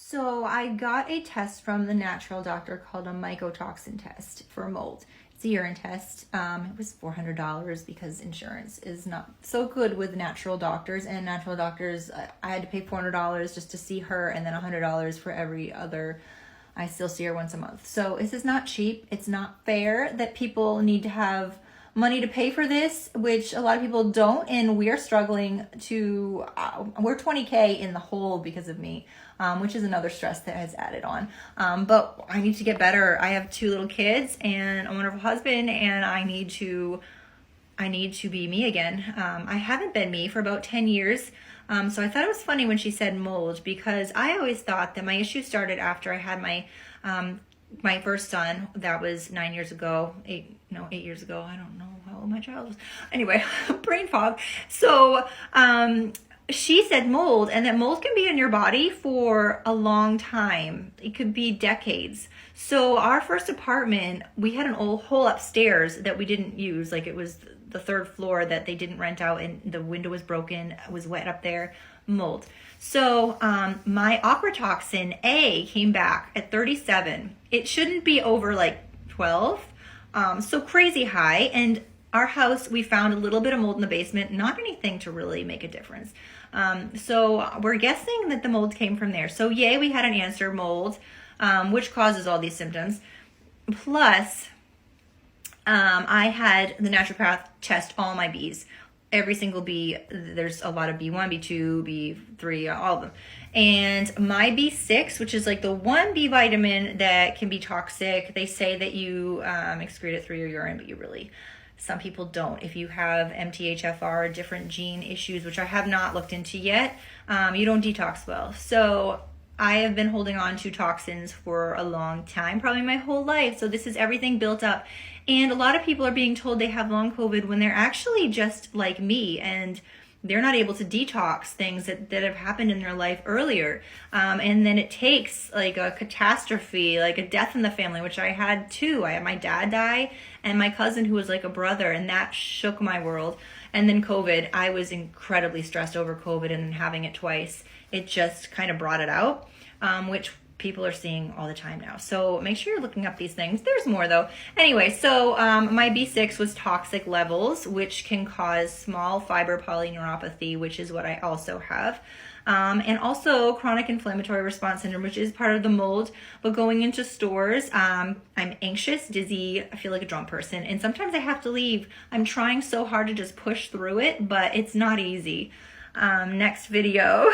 So I got a test from the natural doctor called a mycotoxin test for mold. It's a urine test. It was $400 because insurance is not so good with natural doctors. And natural doctors, I had to pay $400 just to see her, and then $100 for every other. I still see her once a month. So this is not cheap. It's not fair that people need to have money to pay for this, which a lot of people don't, and we're struggling to, we're 20K in the hole because of me, which is another stress that has added on. But I need to get better. I have 2 little kids and a wonderful husband, and I need to be me again. I haven't been me for about 10 years. So I thought it was funny when she said mold, because I always thought that my issue started after I had my first son. That was 9 years ago, 8 years ago. I don't know how old my child was. Anyway, brain fog. So she said mold, and that mold can be in your body for a long time. It could be decades. So our first apartment, we had an old hole upstairs that we didn't use. Like, it was the 3rd floor that they didn't rent out, and the window was broken. It was wet up there. Mold. So my ochratoxin A came back at 37. It shouldn't be over like 12. So crazy high. And our house, we found a little bit of mold in the basement, not anything to really make a difference. So we're guessing that the mold came from there. So yay, we had an answer, mold, which causes all these symptoms. Plus, I had the naturopath test all my Bs. Every single B. There's a lot of B1, B2, B3, all of them. And my B6, which is like the one B vitamin that can be toxic, they say that you excrete it through your urine, but you really, some people don't. If you have MTHFR, different gene issues, which I have not looked into yet, you don't detox well. So I have been holding on to toxins for a long time, probably my whole life. So this is everything built up. And a lot of people are being told they have long COVID when they're actually just like me, and they're not able to detox things that have happened in their life earlier. And then it takes like a catastrophe, like a death in the family, which I had too. I had my dad die and my cousin, who was like a brother, and that shook my world. And then COVID, I was incredibly stressed over COVID, and then having it twice, it just kind of brought it out, which people are seeing all the time now. So make sure you're looking up these things. There's more though. Anyway, so my B6 was toxic levels, which can cause small fiber polyneuropathy, which is what I also have. And also chronic inflammatory response syndrome, which is part of the mold. But going into stores, I'm anxious, dizzy, I feel like a drunk person, and sometimes I have to leave. I'm trying so hard to just push through it, but it's not easy. Next video.